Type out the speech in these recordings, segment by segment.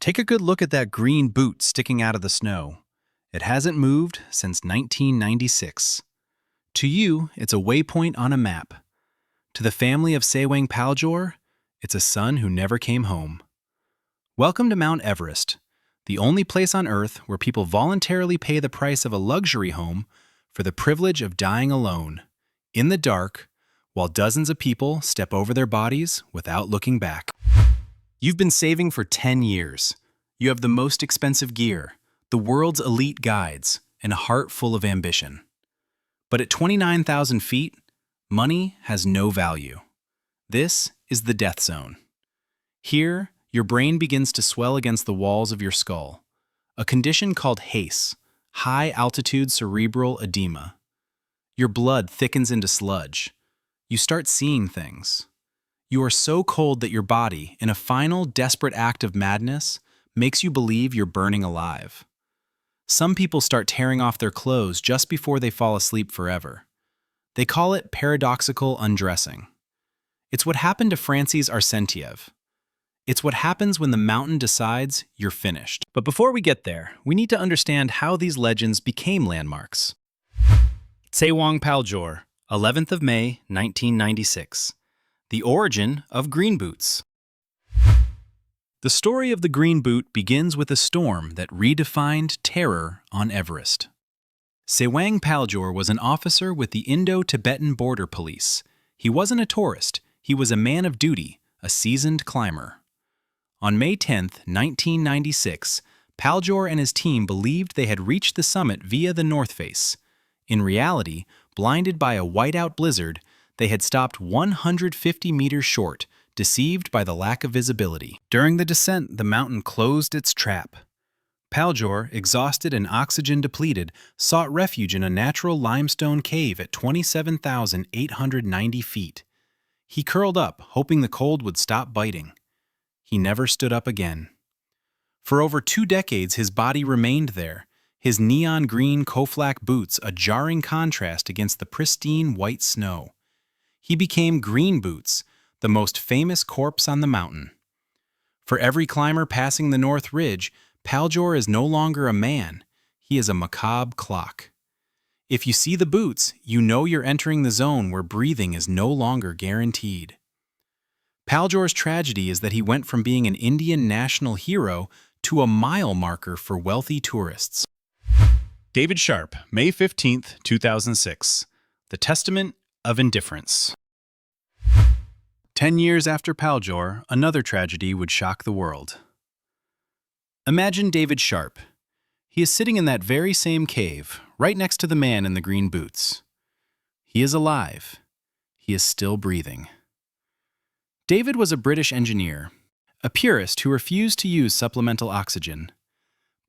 Take a good look at that green boot sticking out of the snow. It hasn't moved since 1996. To you, it's a waypoint on a map. To the family of TSEWANG PALJOR, it's a son who never came home. Welcome to Mount Everest, the only place on Earth where people voluntarily pay the price of a luxury home for the privilege of dying alone, in the dark, while dozens of people step over their bodies without looking back. You've been saving for 10 years. You have the most expensive gear, the world's elite guides, and a heart full of ambition. But at 29,000 feet, money has no value. This is the death zone. Here, your brain begins to swell against the walls of your skull, a condition called HACE, high-altitude cerebral edema. Your blood thickens into sludge. You start seeing things. You are so cold that your body, in a final, desperate act of madness, makes you believe you're burning alive. Some people start tearing off their clothes just before they fall asleep forever. They call it paradoxical undressing. It's what happened to Francys Arsentiev. It's what happens when the mountain decides you're finished. But before we get there, we need to understand how these legends became landmarks. TSEWANG PALJOR, 11th of May, 1996. The origin of green boots. The story of the green boot begins with a storm that redefined terror on Everest. TSEWANG PALJOR was an officer with the Indo-Tibetan Border Police. He wasn't a tourist, he was a man of duty, a seasoned climber. On May 10, 1996, PALJOR and his team believed they had reached the summit via the north face. In reality, blinded by a whiteout blizzard, they had stopped 150 meters short, deceived by the lack of visibility. During the descent, the mountain closed its trap. PALJOR, exhausted and oxygen-depleted, sought refuge in a natural limestone cave at 27,890 feet. He curled up, hoping the cold would stop biting. He never stood up again. For over 2 decades, his body remained there, his neon green Koflak boots a jarring contrast against the pristine white snow. He became Green Boots, the most famous corpse on the mountain. For every climber passing the North Ridge, PALJOR is no longer a man, he is a macabre clock. If you see the boots, you know you're entering the zone where breathing is no longer guaranteed. PALJOR's tragedy is that he went from being an Indian national hero to a mile marker for wealthy tourists. David Sharp, May 15, 2006. The Testament of Indifference. 10 years after PALJOR, another tragedy would shock the world. Imagine David Sharp. He is sitting in that very same cave, right next to the man in the green boots. He is alive. He is still breathing. David was a British engineer, a purist who refused to use supplemental oxygen.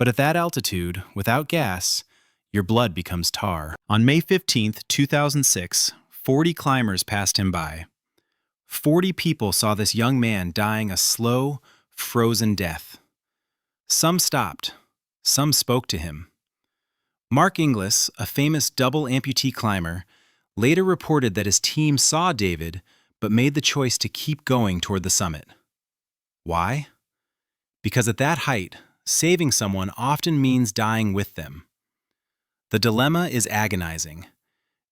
But at that altitude, without gas, your blood becomes tar. On May 15, 2006, 40 climbers passed him by. 40 people saw this young man dying a slow, frozen death. Some stopped. Some spoke to him. Mark Inglis, a famous double amputee climber, later reported that his team saw David but made the choice to keep going toward the summit. Why? Because at that height, saving someone often means dying with them. The dilemma is agonizing.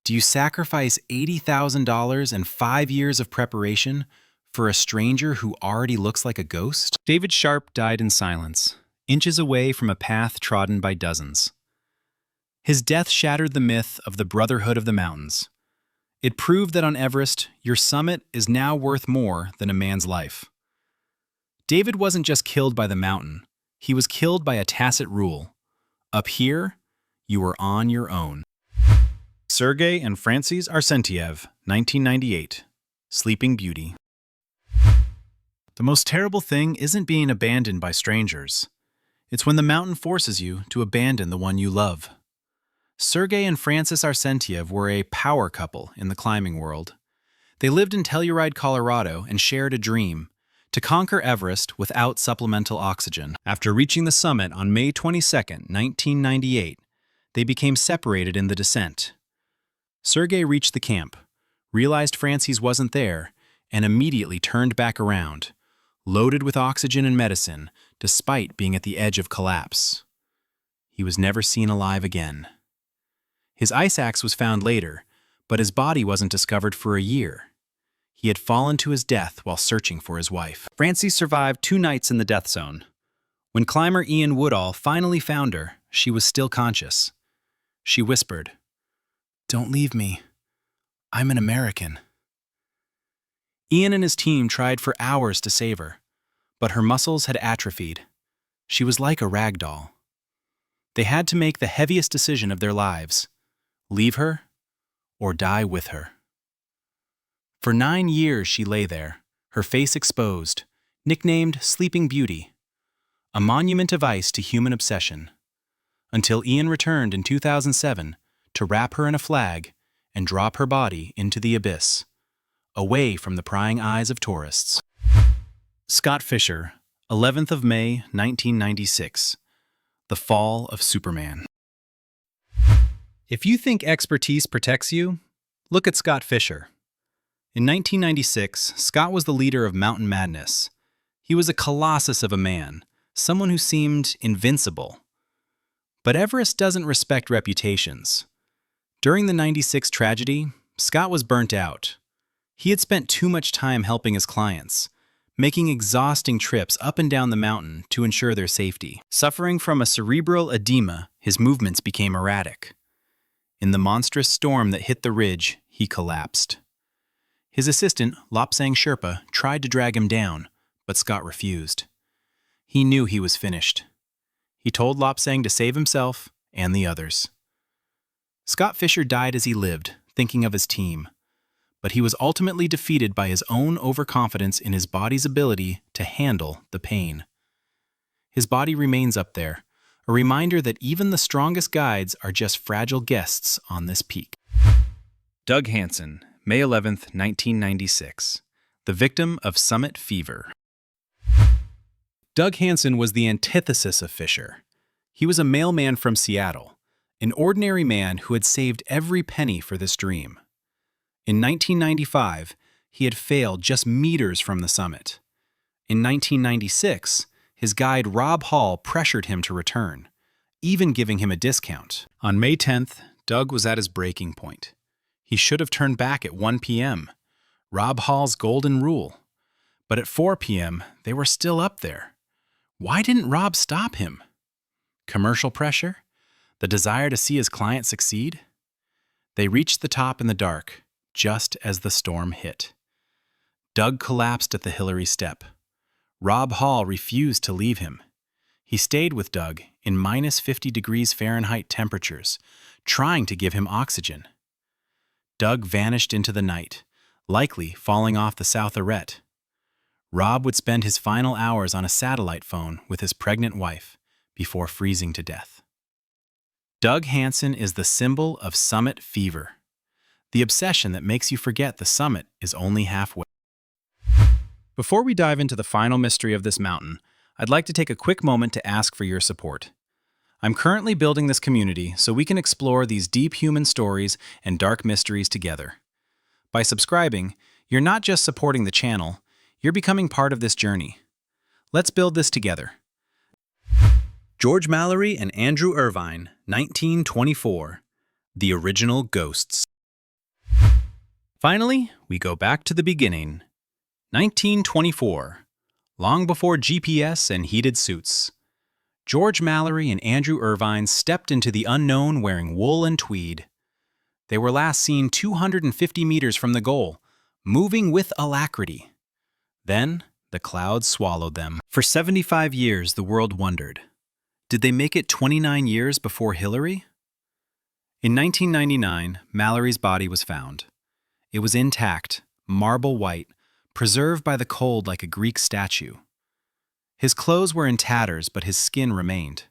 Do you sacrifice $80,000 and 5 years of preparation for a stranger who already looks like a ghost? David Sharp died in silence, inches away from a path trodden by dozens. His death shattered the myth of the Brotherhood of the Mountains. It proved that on Everest, your summit is now worth more than a man's life. David wasn't just killed by the mountain. He was killed by a tacit rule. Up here, you were on your own. SERGEI and Francys Arsentiev, 1998. Sleeping Beauty. The most terrible thing isn't being abandoned by strangers. It's when the mountain forces you to abandon the one you love. SERGEI and Francys Arsentiev were a power couple in the climbing world. They lived in Telluride, Colorado, and shared a dream: to conquer Everest without supplemental oxygen. After reaching the summit on May 22, 1998, they became separated in the descent. SERGEI reached the camp, realized Francys wasn't there, and immediately turned back around, loaded with oxygen and medicine, despite being at the edge of collapse. He was never seen alive again. His ice axe was found later, but his body wasn't discovered for a year. He had fallen to his death while searching for his wife. Francys survived 2 nights in the death zone. When climber Ian Woodall finally found her, she was still conscious. She whispered, "Don't leave me. I'm an American." Ian and his team tried for hours to save her, but her muscles had atrophied. She was like a rag doll. They had to make the heaviest decision of their lives: leave her or die with her. For 9 years she lay there, her face exposed, nicknamed Sleeping Beauty, a monument of ice to human obsession, until Ian returned in 2007 to wrap her in a flag and drop her body into the abyss, away from the prying eyes of tourists. Scott Fischer, 11th of May, 1996. The Fall of Superman. If you think expertise protects you, look at Scott Fischer. In 1996, Scott was the leader of Mountain Madness. He was a colossus of a man, someone who seemed invincible. But Everest doesn't respect reputations. During the '96 tragedy, Scott was burnt out. He had spent too much time helping his clients, making exhausting trips up and down the mountain to ensure their safety. Suffering from a cerebral edema, his movements became erratic. In the monstrous storm that hit the ridge, he collapsed. His assistant, Lopsang Sherpa, tried to drag him down, but Scott refused. He knew he was finished. He told Lopsang to save himself and the others. Scott Fischer died as he lived, thinking of his team, but he was ultimately defeated by his own overconfidence in his body's ability to handle the pain. His body remains up there, a reminder that even the strongest guides are just fragile guests on this peak. Doug Hansen, May 11th, 1996. The victim of summit fever. Doug Hansen was the antithesis of Fischer. He was a mailman from Seattle, an ordinary man who had saved every penny for this dream. In 1995, he had failed just meters from the summit. In 1996, his guide Rob Hall pressured him to return, even giving him a discount. On May 10th, Doug was at his breaking point. He should have turned back at 1 p.m., Rob Hall's golden rule. But at 4 p.m., they were still up there. Why didn't Rob stop him? Commercial pressure? The desire to see his client succeed? They reached the top in the dark, just as the storm hit. Doug collapsed at the Hillary step. Rob Hall refused to leave him. He stayed with Doug in minus 50 degrees Fahrenheit temperatures, trying to give him oxygen. Doug vanished into the night, likely falling off the South Arret. Rob would spend his final hours on a satellite phone with his pregnant wife before freezing to death. Doug Hansen is the symbol of summit fever, the obsession that makes you forget the summit is only halfway. Before we dive into the final mystery of this mountain, I'd like to take a quick moment to ask for your support. I'm currently building this community so we can explore these deep human stories and dark mysteries together. By subscribing, you're not just supporting the channel, you're becoming part of this journey. Let's build this together. George Mallory and Andrew Irvine, 1924. The Original Ghosts. Finally, we go back to the beginning. 1924. Long before GPS and heated suits. George Mallory and Andrew Irvine stepped into the unknown wearing wool and tweed. They were last seen 250 meters from the goal, moving with alacrity. Then, the clouds swallowed them. For 75 years, the world wondered. Did they make it 29 years before Hillary? In 1999, Mallory's body was found. It was intact, marble white, preserved by the cold like a Greek statue. His clothes were in tatters, but his skin remained.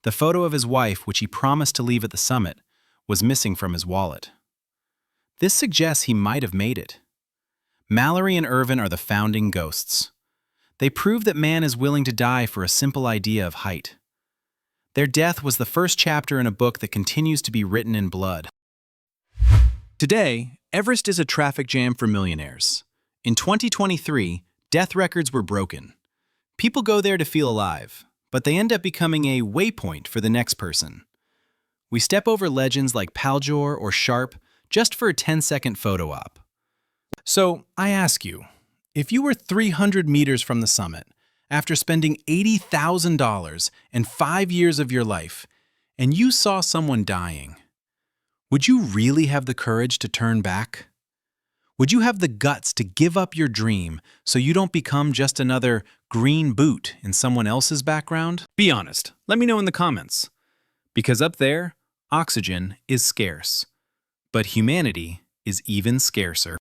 The photo of his wife, which he promised to leave at the summit, was missing from his wallet. This suggests he might have made it. Mallory and Irvine are the founding ghosts. They prove that man is willing to die for a simple idea of height. Their death was the first chapter in a book that continues to be written in blood. Today, Everest is a traffic jam for millionaires. In 2023, Death records were broken. People go there to feel alive, but they end up becoming a waypoint for the next person. We step over legends like PALJOR or Sharp just for a 10-second photo op. So, I ask you, if you were 300 meters from the summit, after spending $80,000 and 5 years of your life, and you saw someone dying, would you really have the courage to turn back? Would you have the guts to give up your dream so you don't become just another green boot in someone else's background? Be honest. Let me know in the comments. Because up there, oxygen is scarce, but humanity is even scarcer.